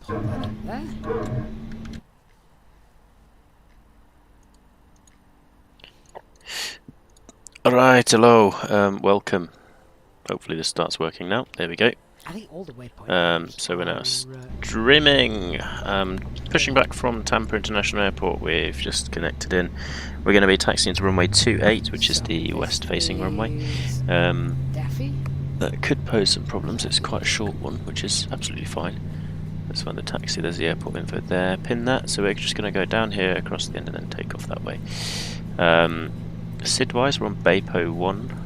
Pop that in there. Alright, hello, welcome. Hopefully this starts working now. There we go. I think all the waypoint So we're now streaming. Pushing back from Tampa International Airport, we've just connected in. We're going to be taxiing to runway 28, which is the west-facing runway. That could pose some problems. It's quite a short one, which is absolutely fine. Let's find the taxi. There's the airport info there. Pin that. So we're just going to go down here across the end and then take off that way. SID-wise, we're on Baypo 1.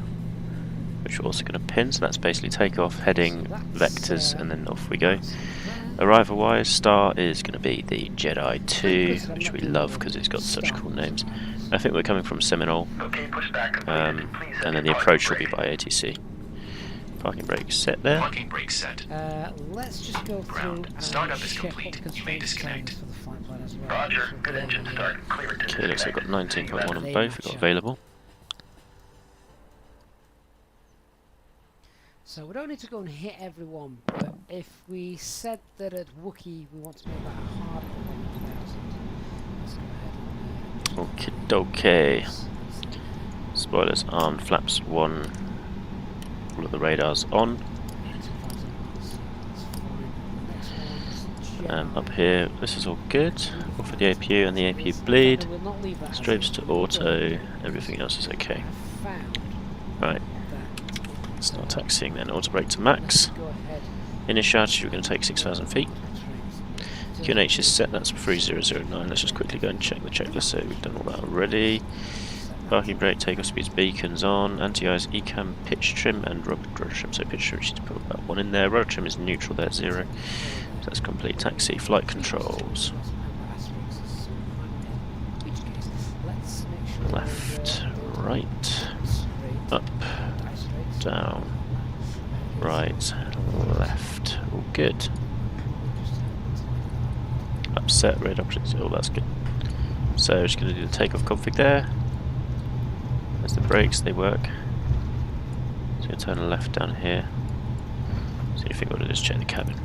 Which we're also going to pin, so that's basically take off, heading, vectors, and then off we go. Arrival wise, star is going to be the Jedi 2, which we love because it's got such cool names. I think we're coming from Seminole, and then the approach will be by ATC. Parking brake set there. Parking brake set. Let's just go Ground. Startup is complete. You may disconnect. Roger. Good engine start. Clear it to Okay, looks like we've got 19.1 on both. We've got available. So we don't need to go and hit everyone, but if we said that at Wookiee we want to make that a hard 1,000, let's go ahead and Okay. Spoilers on, flaps 1. All of the radars on. Up here, this is all good. Off with the APU and the APU bleed. Strobes to auto. Everything else is okay. Right. Start taxiing then, auto brake to max. Initial altitude, we're going to take 6,000 feet. QNH is set, that's 3009. Let's just quickly go and check the checklist, so we've done all that already. Parking brake, takeoff speeds, beacons on, anti-ice, ECAM, pitch trim, and rudder trim. So pitch trim, we should put about 1 in there. Rudder trim is neutral there, 0. So that's complete taxi. Flight controls. Left, right, up, down, right, left. All good. Upset, red objects, oh that's good. So just going to do the takeoff config there. There's the brakes, they work. So you turn left down here. So you think we'll just check the cabin.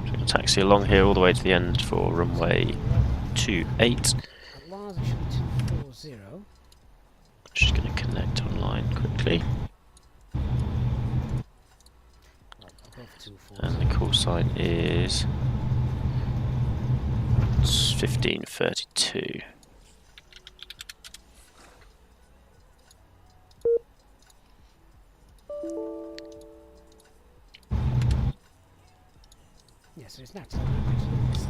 So we'll taxi along here all the way to the end for runway 28. Just going to connect online quickly. And the call sign is 1532.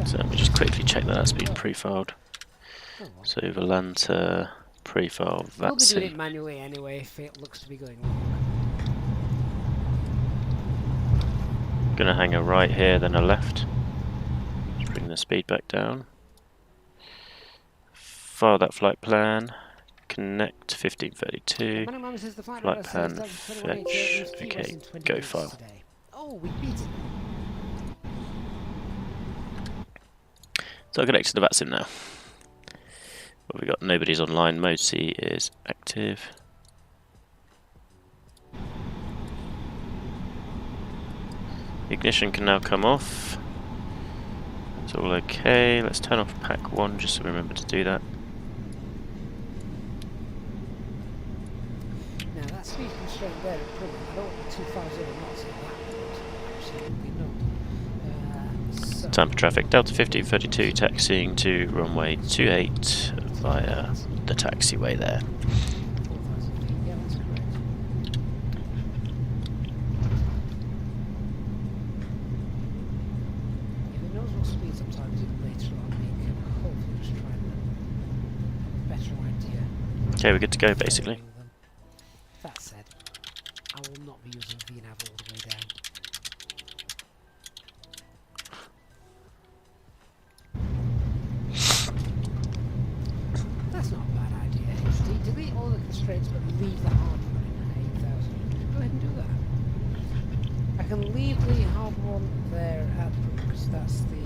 So let me just quickly check that that's been pre-filed. So Valanta, pre-file, VATSIM. We'll be doing it manually anyway if it looks to be going wrong. Gonna hang a right here, then a left. Just bring the speed back down. File that flight plan. Connect 1532. Flight plan fetch. Okay, go file. Oh, we beat it. So I'll connect to the VATSIM now. What we got? Nobody's online. Mode C is active. Ignition can now come off. It's all okay. Let's turn off pack 1 just so we remember to do that. Now that speed constraint there at Plymouth, I don't want the 250 knots at that point. Absolutely not. Tampa traffic, Delta 1532 taxiing to runway 28 via the taxiway there. Yeah, that's correct. If it knows what speed sometimes even later on, we can hopefully just try and have a better idea. Okay, we're good to go basically. That said, I will not be using VNav all the way down. That's not a bad idea, HD. Delete all the constraints but leave the hard one in 8000. Go ahead and do that. I can leave the hard one there at because that's the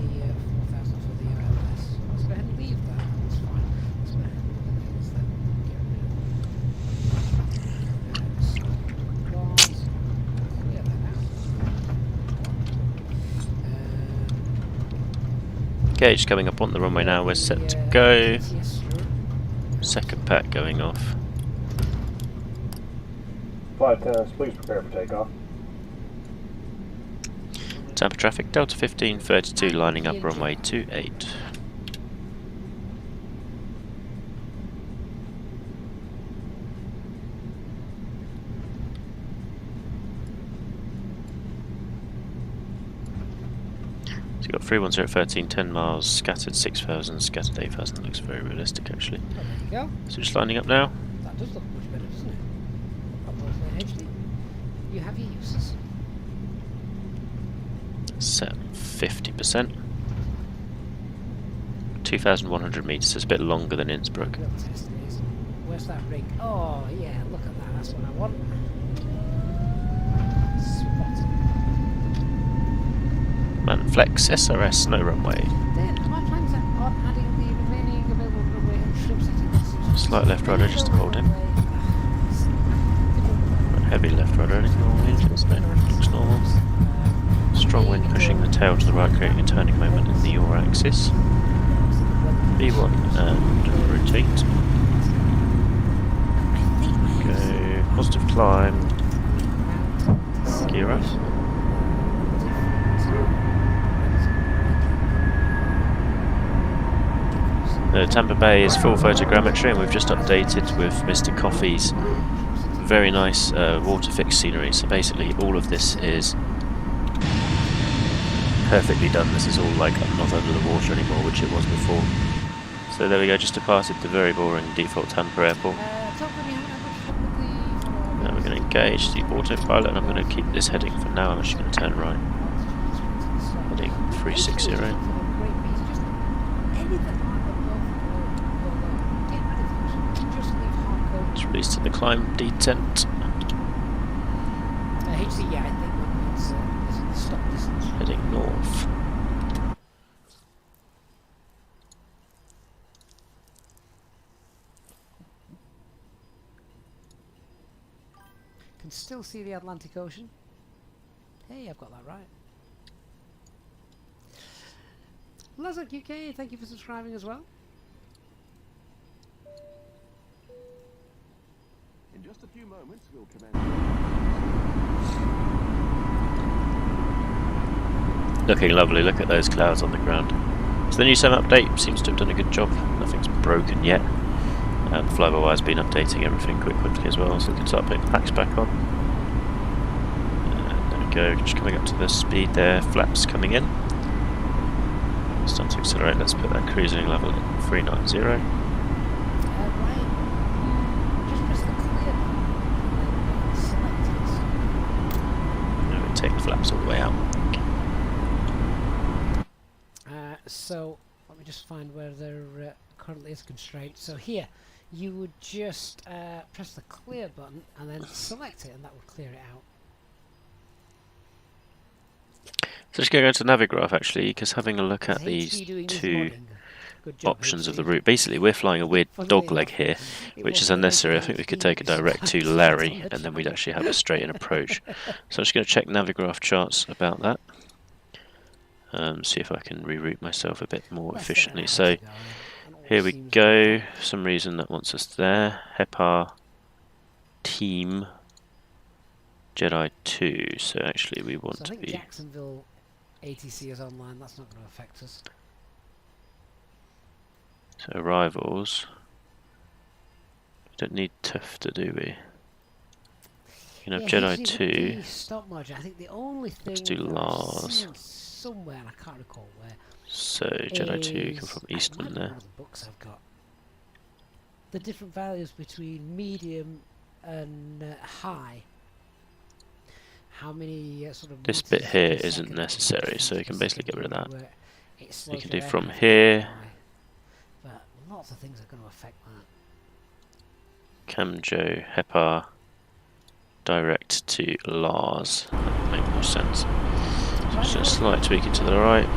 4000 for the ILS. Let's go ahead and leave that. That's fine. Let's go ahead and look at this then. Get rid of Okay, just coming up on the runway now, we're set to go. Second pack going off. Flight attendants, please prepare for takeoff. Tampa traffic, Delta 1532 lining up runway 28. So you've got 310 at 13, 10 miles, scattered 6,000, scattered 8,000. Looks very realistic actually. Oh, there you go. So just lining up now. That does look much better, doesn't it? HD. You have your uses. Set 50%. 2,100 meters is a bit longer than Innsbruck. Real test it is. Where's that rig? Oh, yeah, look at that. That's what I want. Spot. Manflex SRS, no runway. Then, am I planning on adding the remaining available runway and trim settings? Slight left rudder just to hold him. Heavy left rudder, anything wrong with the engines? No, looks normal. Strong wind pushing the tail to the right, creating a turning moment in the yaw axis. B1 and rotate. Go positive climb. Gear up. Tampa Bay is full photogrammetry, and we've just updated with Mr. Coffee's very nice water fix scenery. So basically all of this is perfectly done. This is all like not under the water anymore, which it was before. So there we go, just departed the very boring default Tampa airport. Now we're going to engage the autopilot, and I'm going to keep this heading for now. I'm actually going to turn right. Heading 360. It's released to the climb detent. HC, yeah, I think it's the stop distance. Heading north. Can still see the Atlantic Ocean. Hey, I've got that right. Lazark UK, thank you for subscribing as well. In just a few moments, we'll commence. Looking lovely, look at those clouds on the ground. So the new SEM update seems to have done a good job. Nothing's broken yet. Fly-by-wire's been updating everything quickly as well, so we can start putting the packs back on. There we go, just coming up to the speed there, flaps coming in. Start to accelerate, let's put that cruising level at 390. Right. Just press the clear button. Select I'm going to take the flaps all the way out. it. So, let me just find where there currently is a constraint. So here, you would just press the clear button and then select it, and that would clear it out. So just going to go to Navigraph actually, because having a look at Is these HD doing this two morning? Good job, options of HD. the route. Basically we're flying a weird dog leg here, which is unnecessary. I think we could take a direct to Larry and then we'd actually have a straight in approach. So I'm just going to check Navigraph charts about that. See if I can reroute myself a bit more efficiently. So here we go. For some reason that wants us there. Hepar Team Jedi 2. So actually we want So I to think be... Jacksonville ATC is online, that's not going to affect us. So arrivals. We don't need Tufta, do we? You can have Jedi 2. Stop margin. I think the only thing Let's do that I've Lars. seen somewhere, and I can't recall where. So Jedi 2 come from Eastman there. One of the books I've got. The different values between medium and high. How many sort of This meters bit here per isn't second necessary, it so you can basically get rid of that. where it You slows can your do from aircraft here. down. But lots of things are going to affect that. Camjo, Hepar, direct to Lars. That would make more sense. So just a slight tweaking to the right.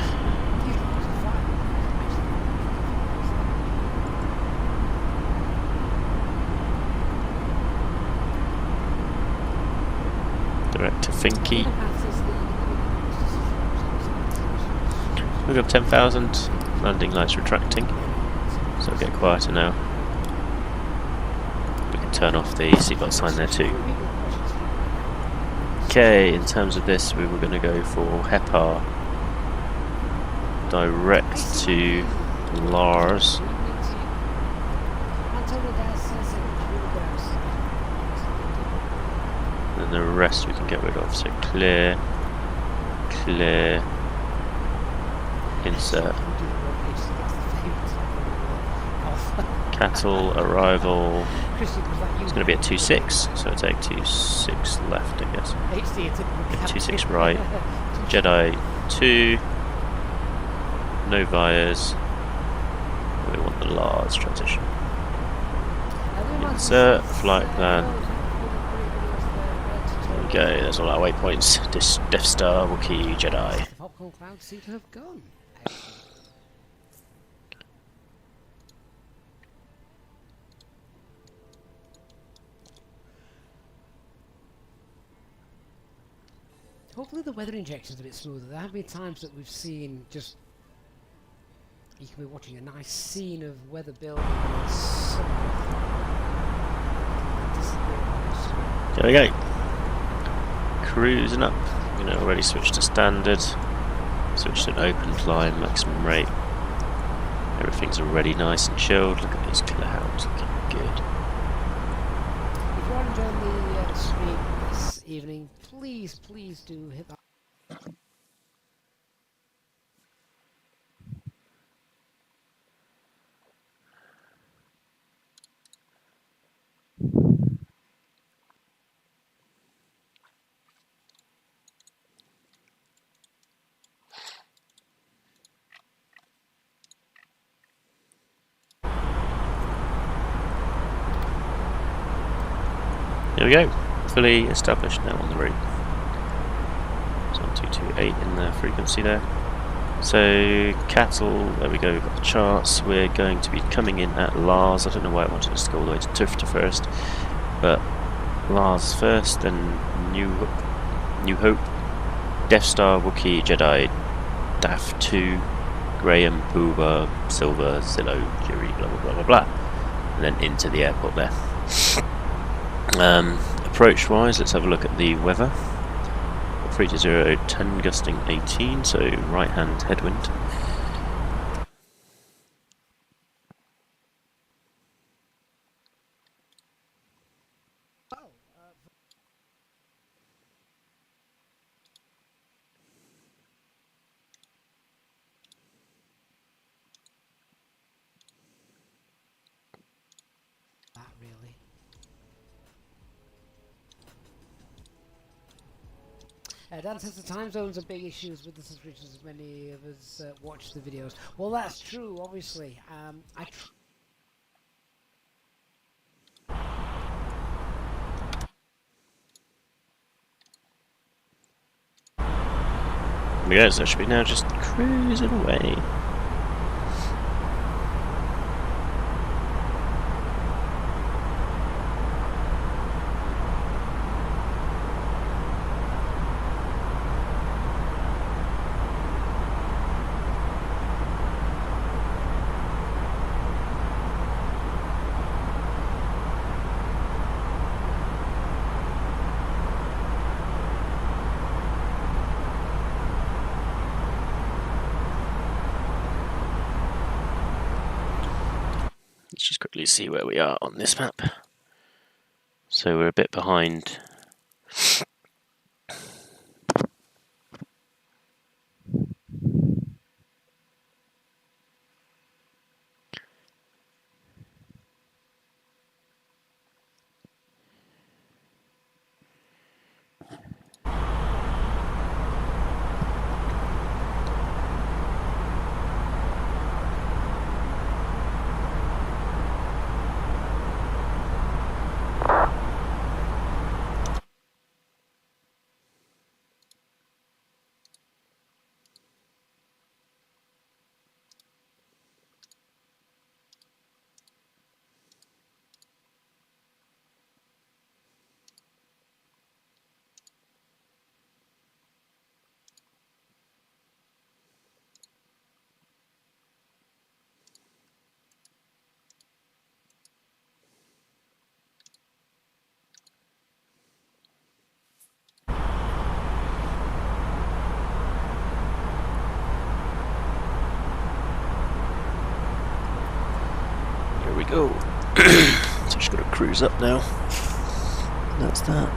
Direct to Finky. We've got 10,000. landing lights retracting, so it'll get quieter now. We can turn off the seatbelt sign there too. Okay, in terms of this, we were going to go for HEPA direct to Lars. And the rest we can get rid of. So clear, clear, insert. KATL arrival. It's going to be at 26, so it'll take 26 left, I guess. 26 right. Jedi 2. No Vias. We want the Lars transition. Insert, flight plan. There we go, there's all our waypoints. Death Star, Wookiee, Jedi. The popcorn clouds seem to have gone. Hopefully the weather injection's a bit smoother. There have been times that we've seen just... You can be watching a nice scene of weather building. There we go. Cruising up. You know, already switched to standard. Switched to an open climb, maximum rate. Everything's already nice and chilled. Look at these clouds, looking good. If you are enjoying the stream this evening, please do hit that. There we go. Fully established now on the route. So 228 in the frequency there. So KATL, there we go, we've got the charts. We're going to be coming in at Lars. I don't know why I wanted us to go all the way to Tufta first, but Lars first, then New Hope, Death Star, Wookiee, Jedi, DAF 2, Graham, Pooba, Silver, Zillow, Jury, blah blah blah blah blah, and then into the airport there. Approach wise, let's have a look at the weather. 320, 10 gusting 18, so right hand headwind. Dan says the time zones are big issues with the subscriptions as many of us watch the videos. Well, that's true, obviously. Yes, that should be now just cruising away. Let's just quickly see where we are on this map. So we're a bit behind. cruise up now. That's that.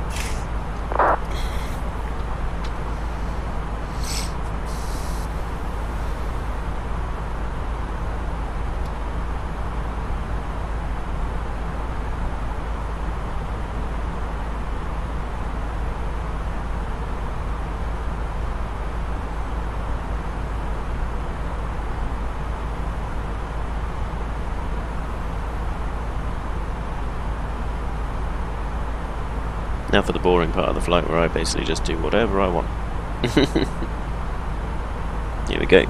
Now for the boring part of the flight where I basically just do whatever I want. Here we go.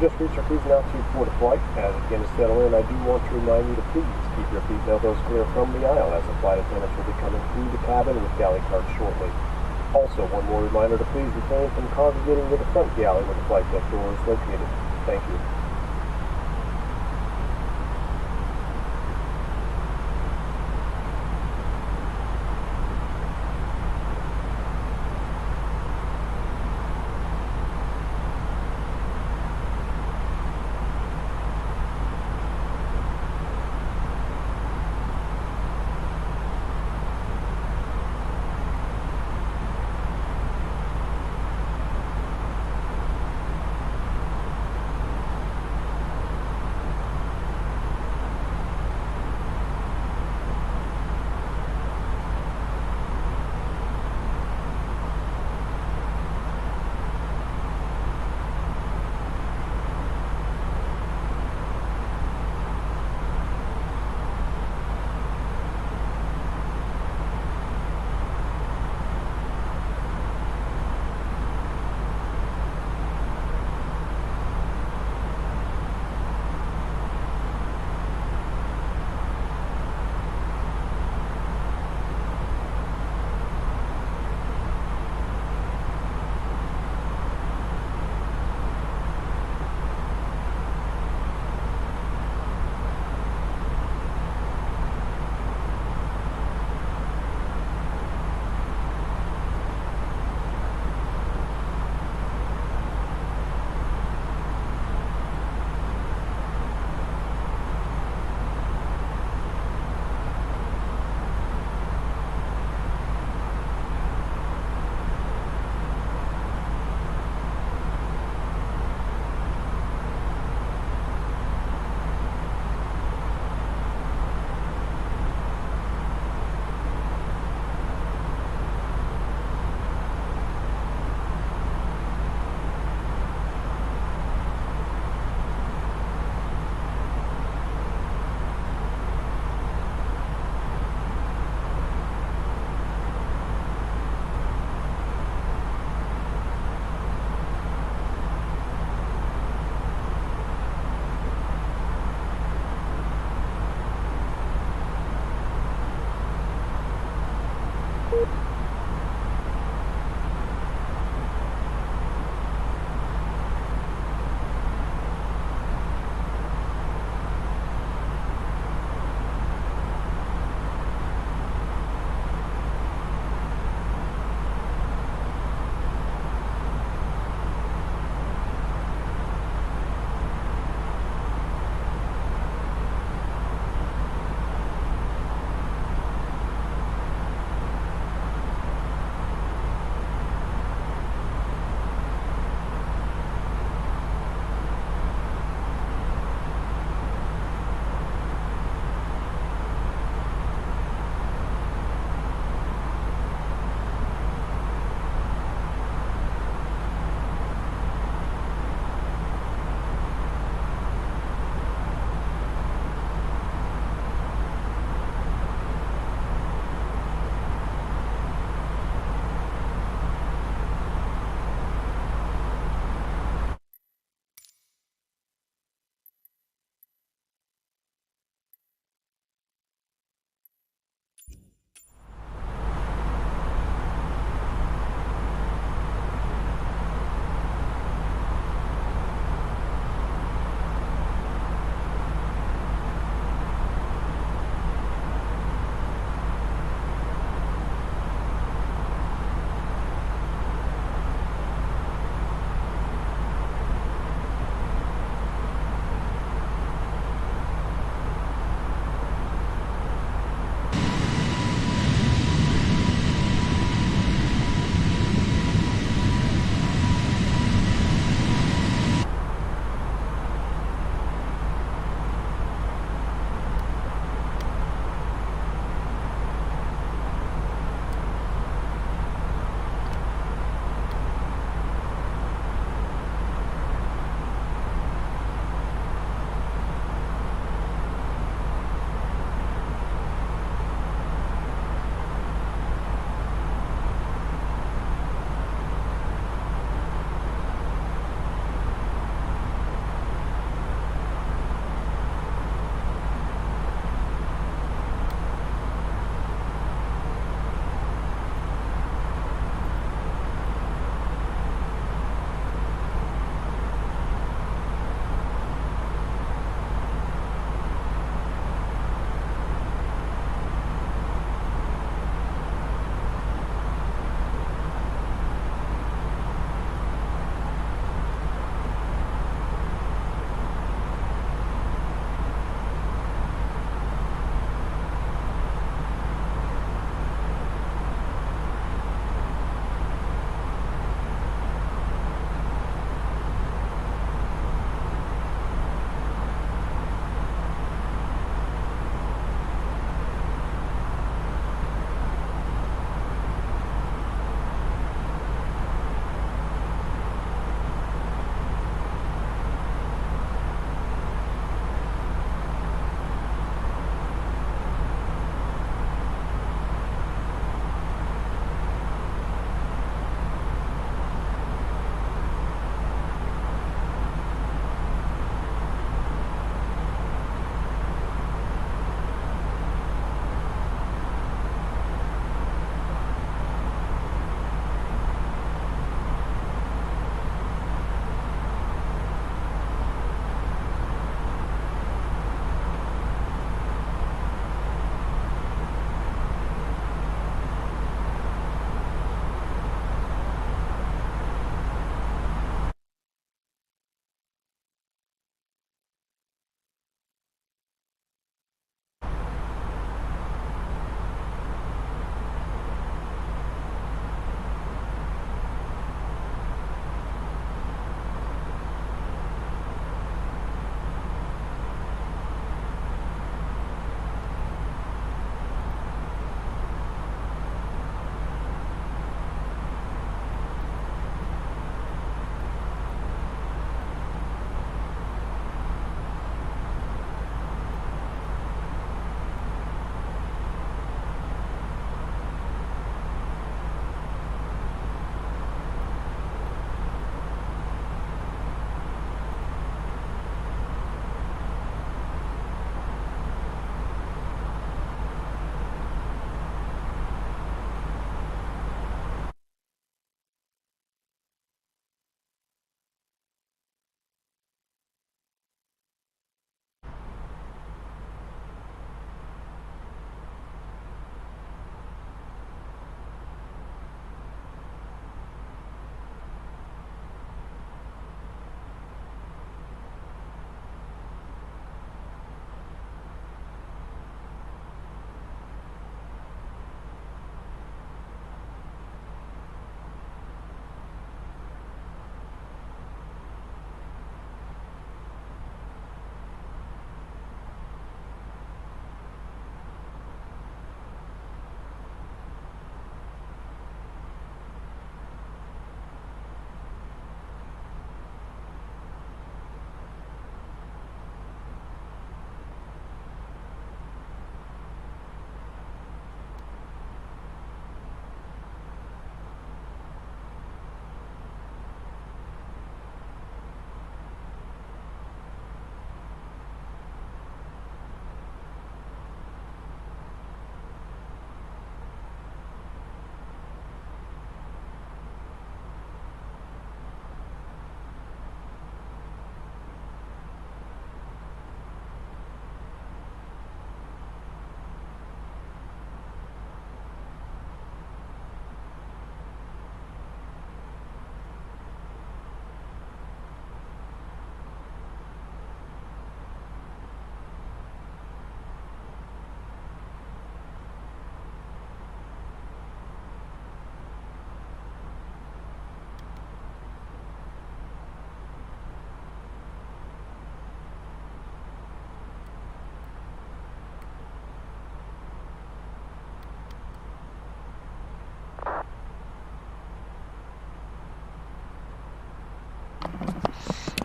just reached our cruising altitude for the flight. As it begins to settle in, I do want to remind you to please keep your seat elbows clear from the aisle, as the flight attendants will be coming through the cabin with galley carts shortly. Also, one more reminder to please refrain from congregating near the front galley where the flight deck door is located. Thank you.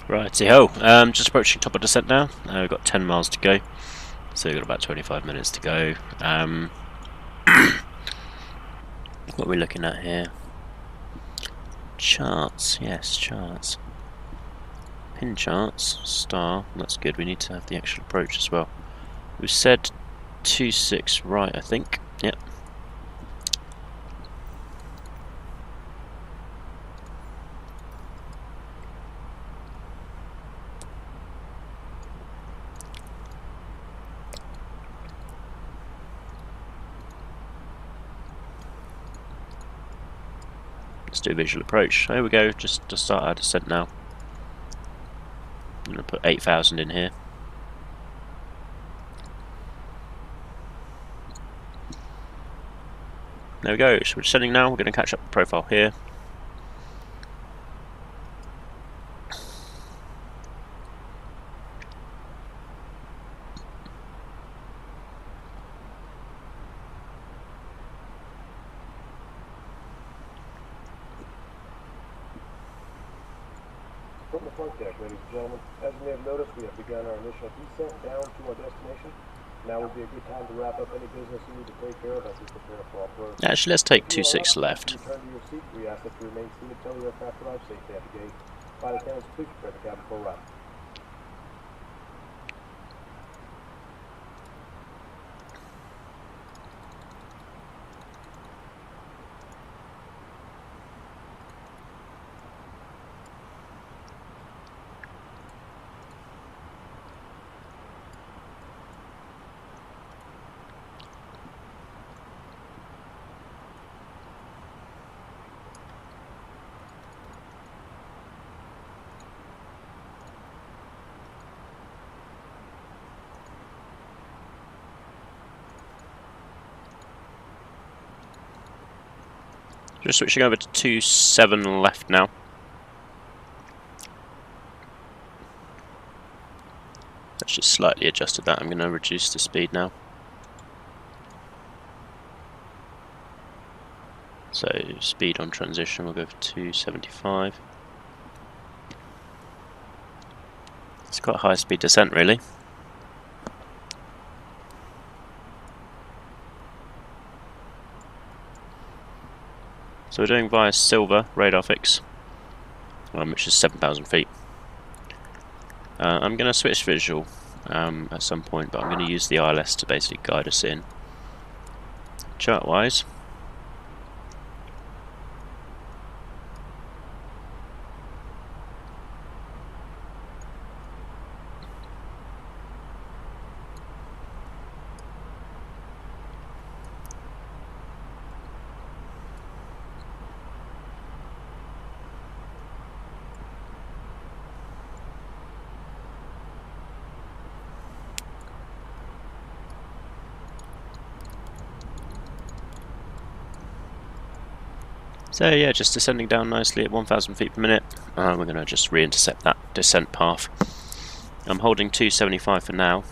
Righty-ho, just approaching top of descent now. We've got 10 miles to go, so we've got about 25 minutes to go. What are we looking at here? Charts, yes, charts. Pin charts, star, that's good. We need to have the actual approach as well. We said 26 right, I think. Yep. Let's do visual approach. There we go, just to start our descent now. I'm going to put 8,000 in here. There we go, so we're descending now. We're going to catch up the profile here. From the flight deck, ladies and gentlemen, as you may have noticed, we have begun our initial descent down to our destination. Now would be a good time to wrap up any business you need to take care of as we prepare for off-road. Actually, let's take 26 left. Return to your seat. We ask that you remain seated until the aircraft arrives safely at the gate. Flight attendants, please prepare the cabin for wrap. Just switching over to 27 left now. That's just slightly adjusted that. I'm going to reduce the speed now. So speed on transition, we'll go for 275. It's quite a high speed descent really. So we're doing via Silver radar fix, which is 7,000 feet. I'm going to switch visual at some point, but I'm going to use the ILS to basically guide us in. Chart-wise, so yeah, just descending down nicely at 1,000 feet per minute. We're going to just re-intercept that descent path. I'm holding 275 for now.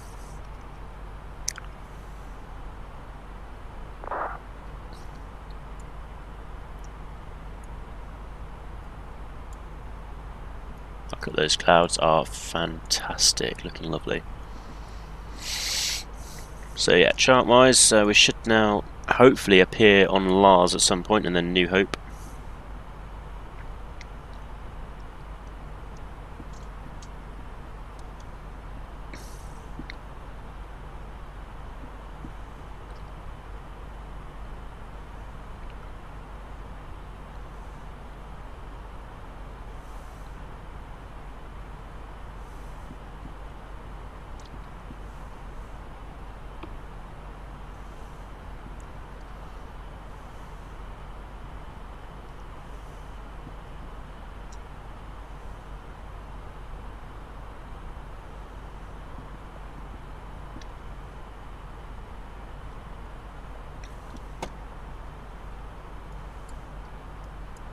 Look at those clouds, are fantastic, looking lovely. So yeah, chart-wise, we should now hopefully appear on Lars at some point, and then New Hope.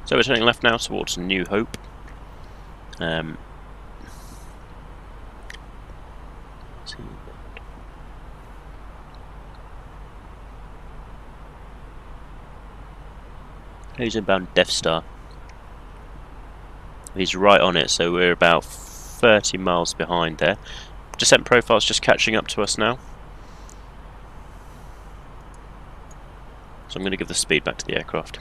So we're turning left now towards New Hope. He's inbound Death Star. He's right on it, so we're about 30 miles behind there. Descent profile's just catching up to us now. So I'm going to give the speed back to the aircraft.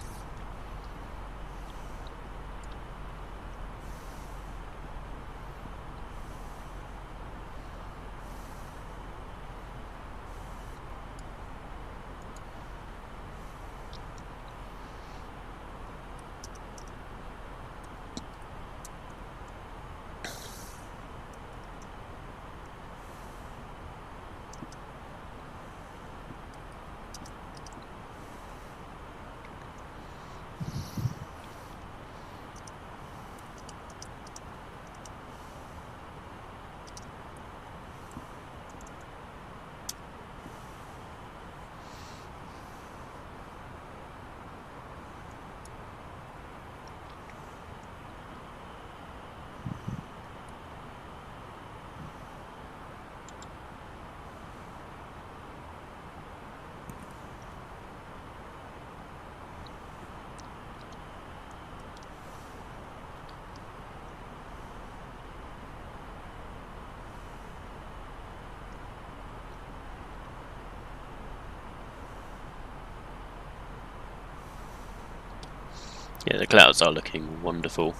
Yeah, the clouds are looking wonderful.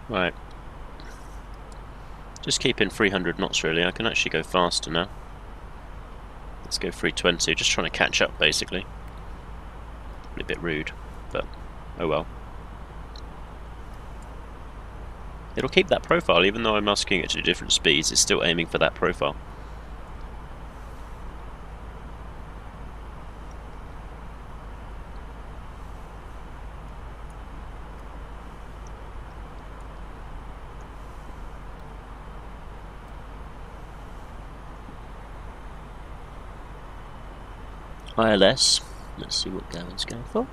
Right. Just keeping 300 knots really. I can actually go faster now. Let's go 320. Just trying to catch up basically. A bit rude, but oh well. It'll keep that profile even though I'm asking it to different speeds. It's still aiming for that profile. ILS. Let's see what Gavin's going for.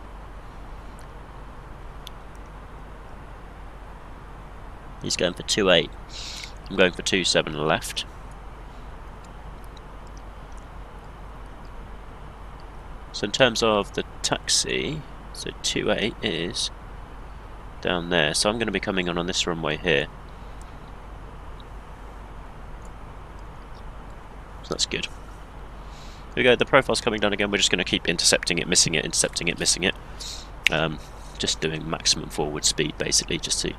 He's going for 2.8. I'm going for 2.7 left. So in terms of the taxi, so 2.8 is down there. So I'm going to be coming on this runway here. So that's good. Here we go, the profile's coming down again. We're just going to keep intercepting it, missing it, intercepting it, missing it. Just doing maximum forward speed basically, just to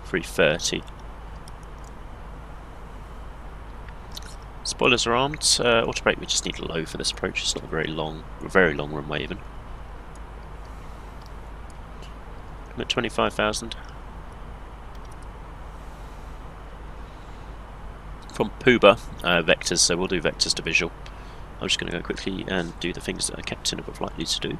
330. Spoilers are armed. Auto brake we just need low for this approach. It's not a very long runway even. I'm at 25,000. From Puba, vectors, so we'll do vectors to visual. I'm just going to go quickly and do the things that a captain of a flight needs to do.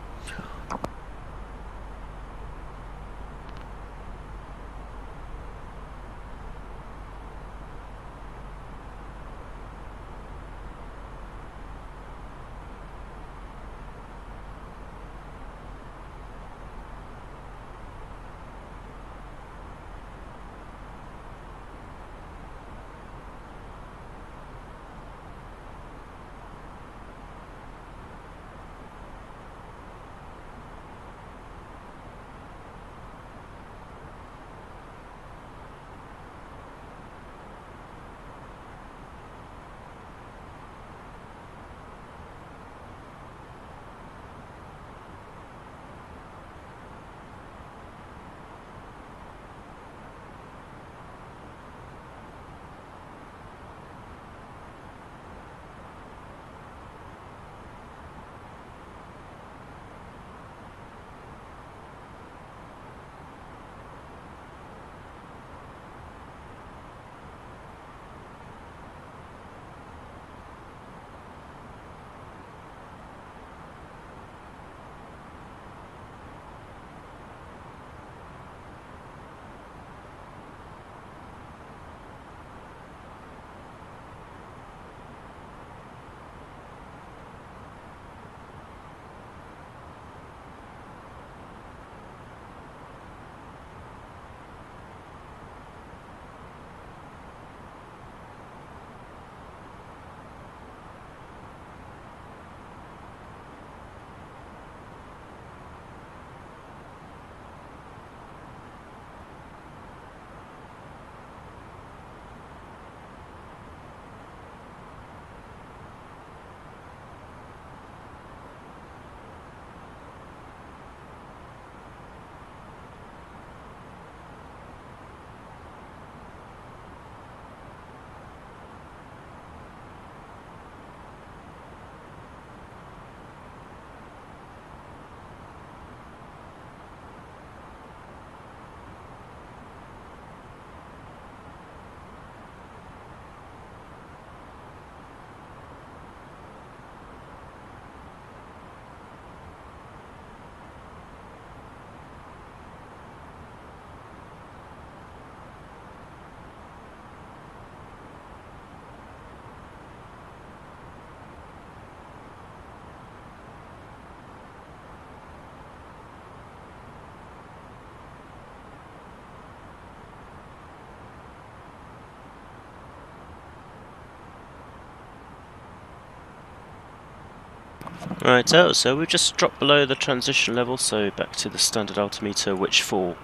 Right, so we've just dropped below the transition level, so back to the standard altimeter, which for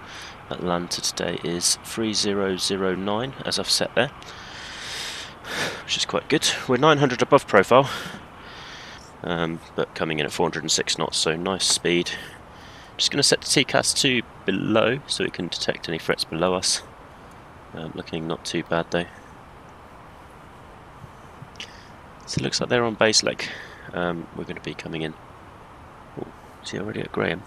Atlanta today is 3009, as I've set there, which is quite good. We're 900 above profile, but coming in at 406 knots, so nice speed. Just going to set the TCAS to below, so it can detect any threats below us. Looking not too bad though. So it looks like they're on base leg. We're going to be coming in. Oh, is he already at Graham?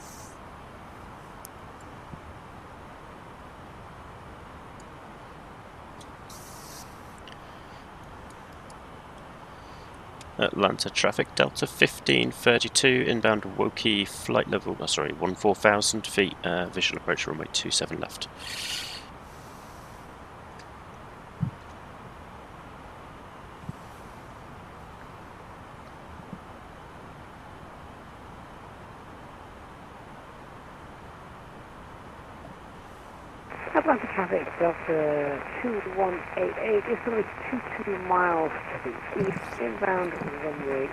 Atlanta traffic, Delta 1532, inbound Woki flight level, 14,000 feet, visual approach runway 27 left. Atlanta traffic, Delta 2188, it's going to be 22 miles to the east, inbound runway 28.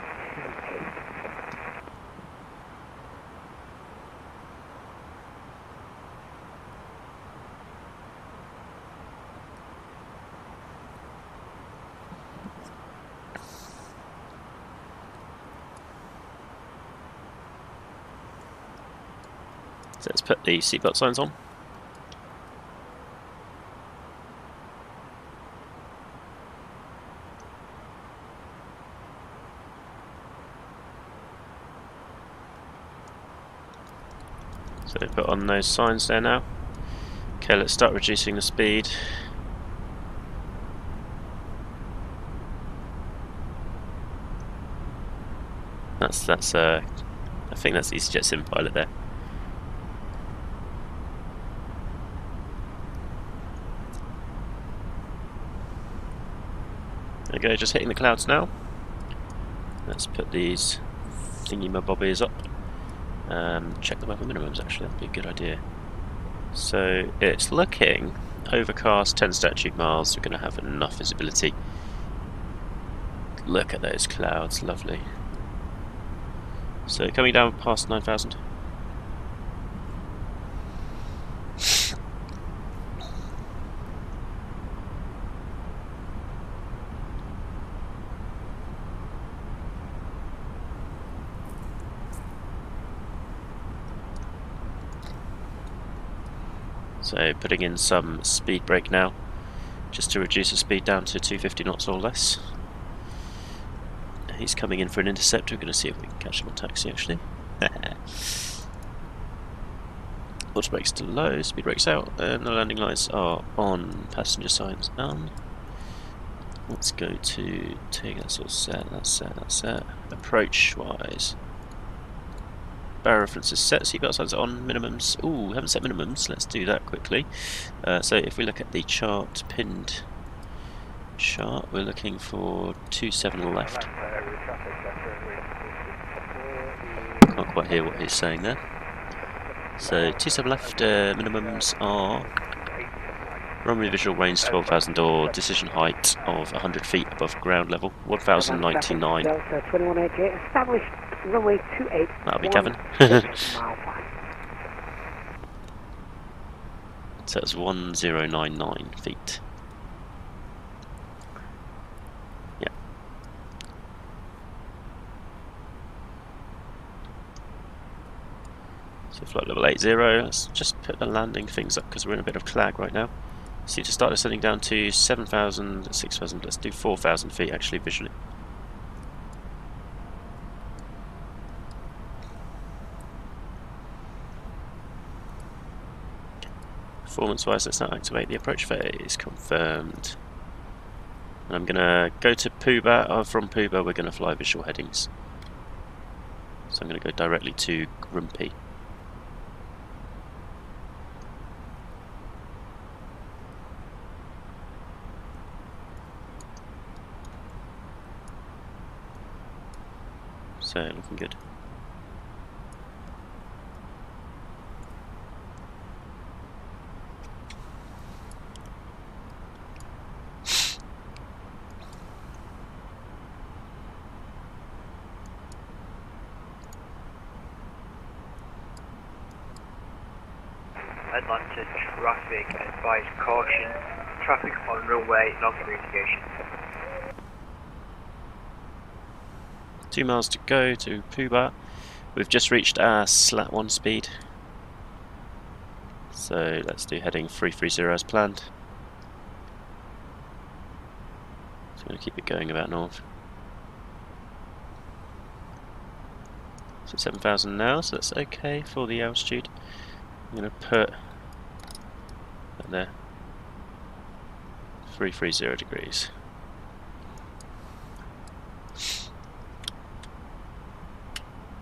So let's put the seatbelt signs on. So put on those signs there now. Okay, let's start reducing the speed. That's I think that's Easyjetsimpilot there. There we go, just hitting the clouds now. Let's put these thingy-mabobbies up. Check the weather minimums, actually, that'd be a good idea. So it's looking overcast, 10 statute miles, we're going to have enough visibility. Look at those clouds, lovely. So coming down past 9,000. So putting in some speed brake now, just to reduce the speed down to 250 knots or less. He's coming in for an intercept, we're going to see if we can catch him on taxi actually. Auto brakes to low, speed brakes out, and the landing lights are on, passenger signs on. Let's go to take that sort of set, that's set. Approach wise. Barrier reference is set, seatbelt signs are on, minimums. Ooh, we haven't set minimums, let's do that quickly. So if we look at the chart, pinned chart, we're looking for 27 left. Can't quite hear what he's saying there. So 27 left, minimums are runway visual range 12,000 or decision height of 100 feet above ground level, 1,099. Delta 2188, established runway 28. That'll be Kevin. So it's 1099 feet. Yeah. So flight level 80, let's just put the landing things up because we're in a bit of clag right now. So to start descending down to 7,000, 6,000, let's do 4,000 feet actually visually. Performance wise, let's now activate the approach phase, confirmed. And I'm going to go to Puba, from Puba we're going to fly visual headings. So I'm going to go directly to Grumpy. So looking good. Atlanta traffic, advise caution, traffic on runway, non-communication. 2 miles to go to Puba. We've just reached our slat 1 speed. So let's do heading 330 as planned. So I'm going to keep it going about north. So 7,000 now, so that's okay for the altitude. I'm going to put that there. 330 degrees.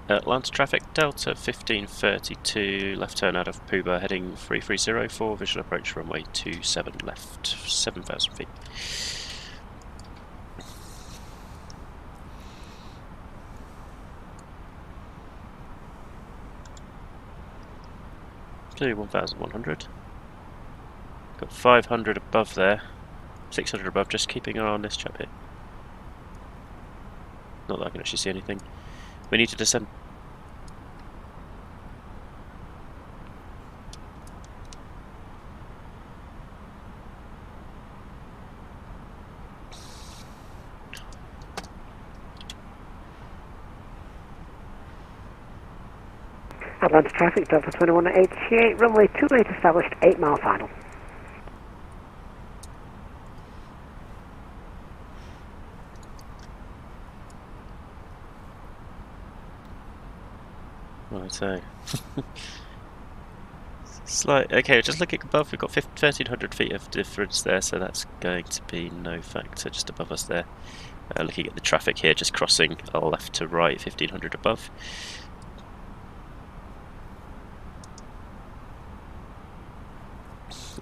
Atlanta traffic, Delta 1532, left turn out of Puba, heading 330 for visual approach runway 27 left, 7,000 feet. To 1,100. Got 500 above there, 600 above, just keeping an eye on this chap here. Not that I can actually see anything. We need to descend. Atlanta traffic, Delta 2188, runway 28 established, 8 mile final. Right, so slight. Okay, just looking above, we've got 1,300 feet of difference there, so that's going to be no factor just above us there. Looking at the traffic here, just crossing left to right, 1,500 above.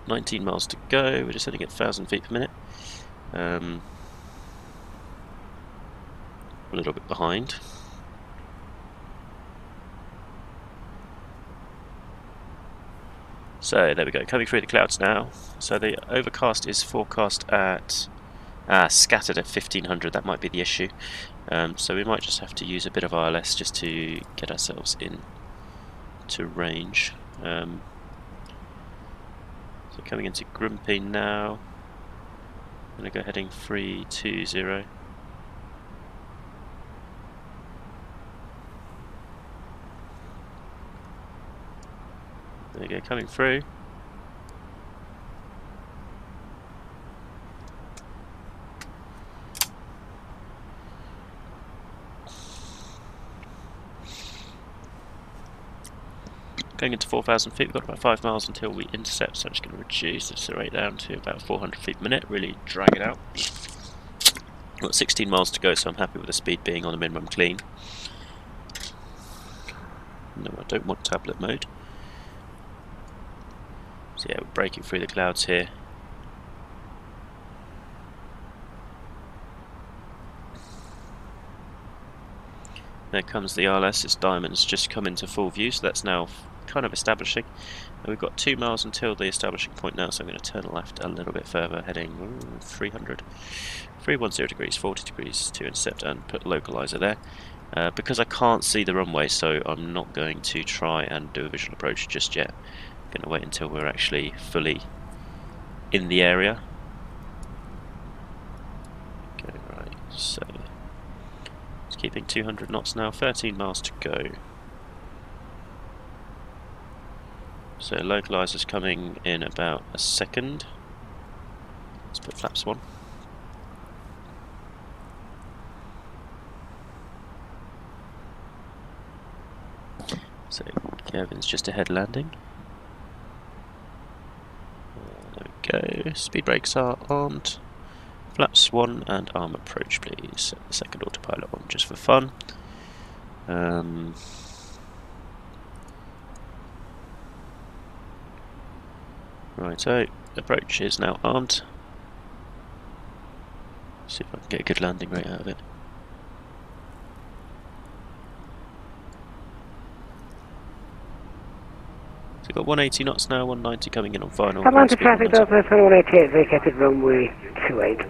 $19 miles to go. We're just heading at 1,000 feet per minute. A little bit behind. So there we go, coming through the clouds now. So the overcast is forecast at scattered at 1,500. That might be the issue. So we might just have to use a bit of ILS just to get ourselves in to range. So coming into Grumpy now. I'm going to go heading 320. There we go, coming through. Going into 4,000 feet, we've got about 5 miles until we intercept, so I'm just going to reduce this rate down to about 400 feet per minute, really drag it out. We've got 16 miles to go, so I'm happy with the speed being on the minimum clean. No, I don't want tablet mode. So yeah, we're breaking through the clouds here. There comes the RLS, its diamond's just come into full view, so that's now kind of establishing. And we've got 2 miles until the establishing point now, so I'm going to turn left a little bit further, heading 300, 310 degrees, 40 degrees to intercept, and put localizer there. Because I can't see the runway, so I'm not going to try and do a visual approach just yet. I'm going to wait until we're actually fully in the area. Okay, right, so it's keeping 200 knots now, 13 miles to go. So localizer's coming in about a second. Let's put flaps 1. So Kevin's just ahead landing. There we go. Speed brakes are armed. Flaps 1 and arm approach, please. Set the second autopilot on just for fun. Righto, approach is now armed. See if I can get a good landing rate out of it. So we've got 180 knots now, 190 coming in on final. Atlanta traffic, Delta 2188, vacated runway 28.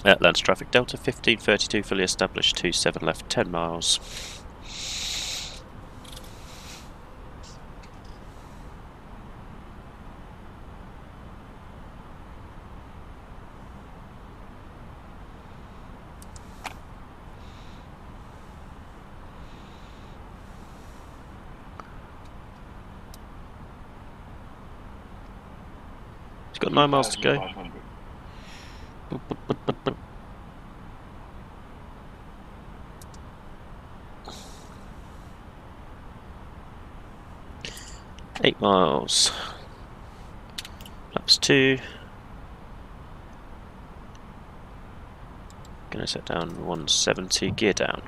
Atlanta traffic, Delta 1532, fully established, 27 left, 10 miles. It's got 9 miles to go. Boop. 8 miles. Flaps 2. Gonna set down 170, gear down.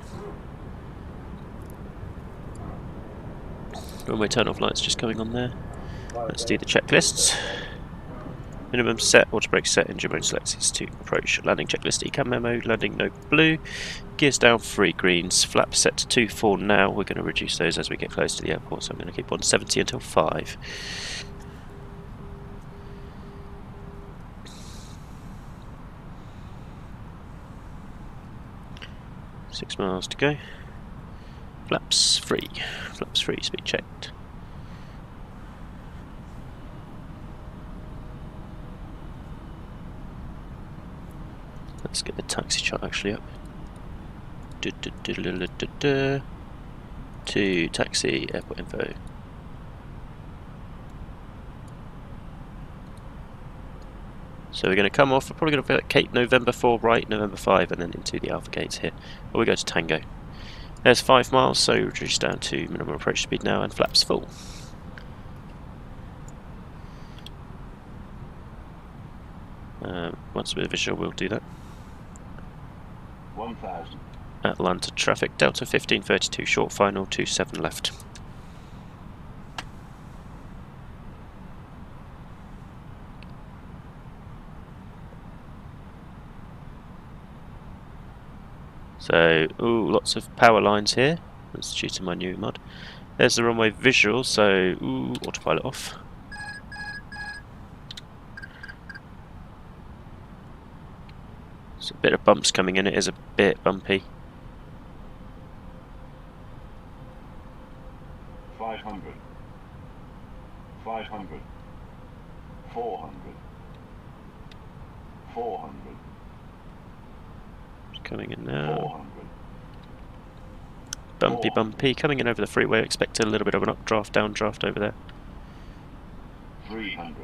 Runway turn-off lights just coming on there. Let's do the checklists. Minimum set, auto brake set, engine mode selected to approach. Landing checklist, ECAM memo, landing no blue. Gears down, 3 greens. Flaps set to 2-4 now. We're going to reduce those as we get close to the airport, so I'm going to keep 170 until 5. Six miles to go. Flaps free. Flaps free, speed checked. Let's get the taxi chart actually up. To taxi, airport info. So we're going to come off, we're probably going to Cape November 4 right, November 5, and then into the Alpha Gates here. Or we go to Tango. There's 5 miles, so reduce down to minimum approach speed now, and flaps full. Once we're visual, we'll do that. 1,000. Atlanta traffic, Delta 1532, short final, 27 left. So, ooh, lots of power lines here. That's due to my new mod. There's the runway visual, so, ooh, autopilot off. There's a bit of bumps coming in, it is a bit bumpy. 500. 500. 400. 400. It's coming in now. 400. Bumpy, bumpy. Coming in over the freeway, expect a little bit of an updraft, downdraft over there. 300.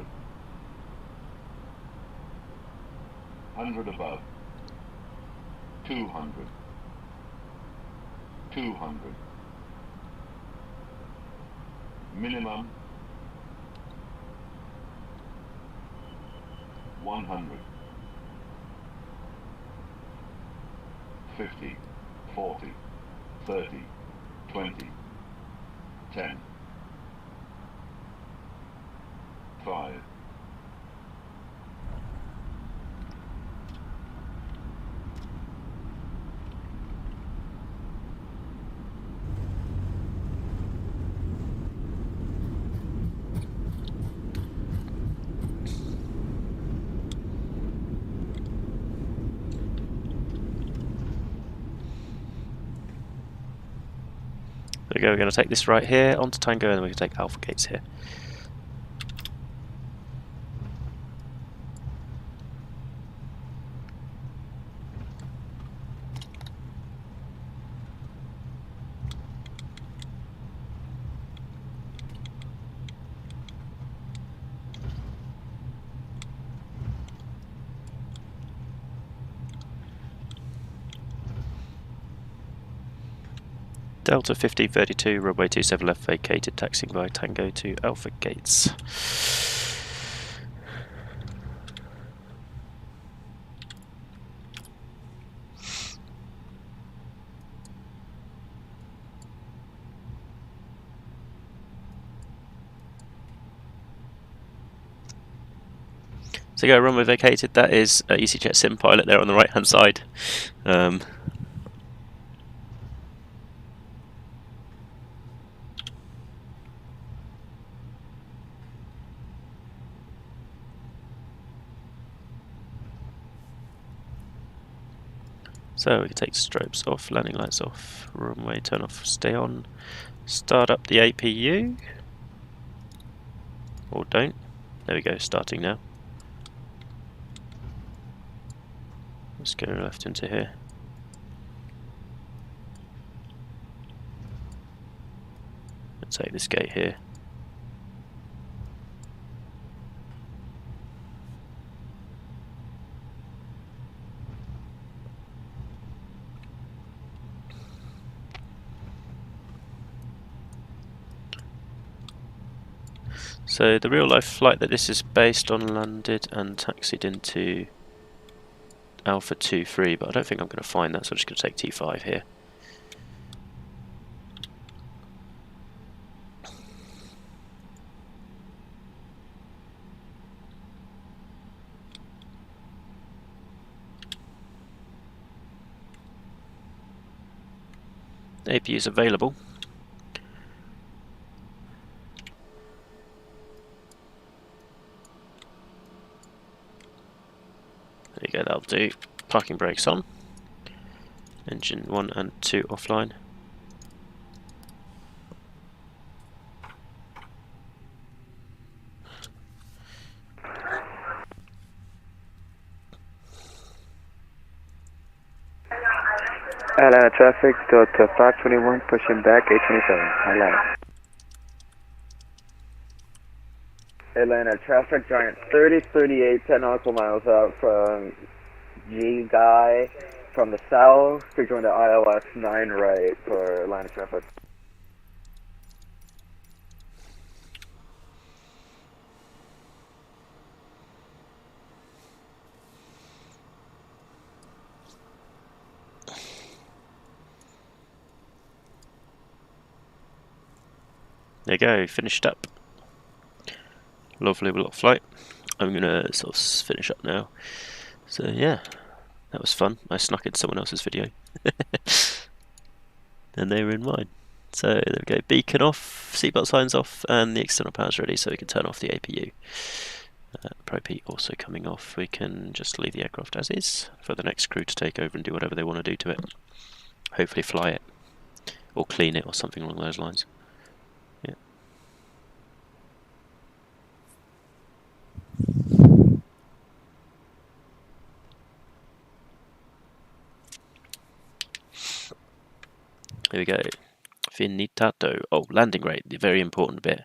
100 above. 200. 200. Minimum. 100. 50. 40. 30. 20. 10. 5. There we go, we're going to take this right here onto Tango, and then we can take Alpha Gates here. Delta 1532, runway 27 left vacated, taxiing via Tango to Alpha Gates. So go runway vacated, that is Easyjetsimpilot there on the right hand side. So we can take strobes off, landing lights off, runway turn off, stay on, start up the APU, or don't. There we go, starting now. Let's go left into here. Let's take this gate here. So the real life flight that this is based on landed and taxied into Alpha 23, but I don't think I'm going to find that, so I'm just going to take T5 here. APU is available. There you go, that'll do. Parking brakes on. Engine 1 and 2 offline. Atlanta traffic, Delta 521, pushing back 827. Atlanta. Atlanta traffic, Giant 3038, 10 nautical miles out from G Guy from the south to join the ILS 9 right for Atlanta traffic. There you go, finished up. Lovely little flight. I'm gonna sort of finish up now. So yeah, that was fun. I snuck into someone else's video. And they were in mine. So there we go, beacon off, seatbelt signs off, and the external power's ready, so we can turn off the APU. Prop also coming off. We can just leave the aircraft as is for the next crew to take over and do whatever they want to do to it. Hopefully fly it, or clean it, or something along those lines. Yeah. Here we go. Finitato. Oh, landing rate, the very important bit.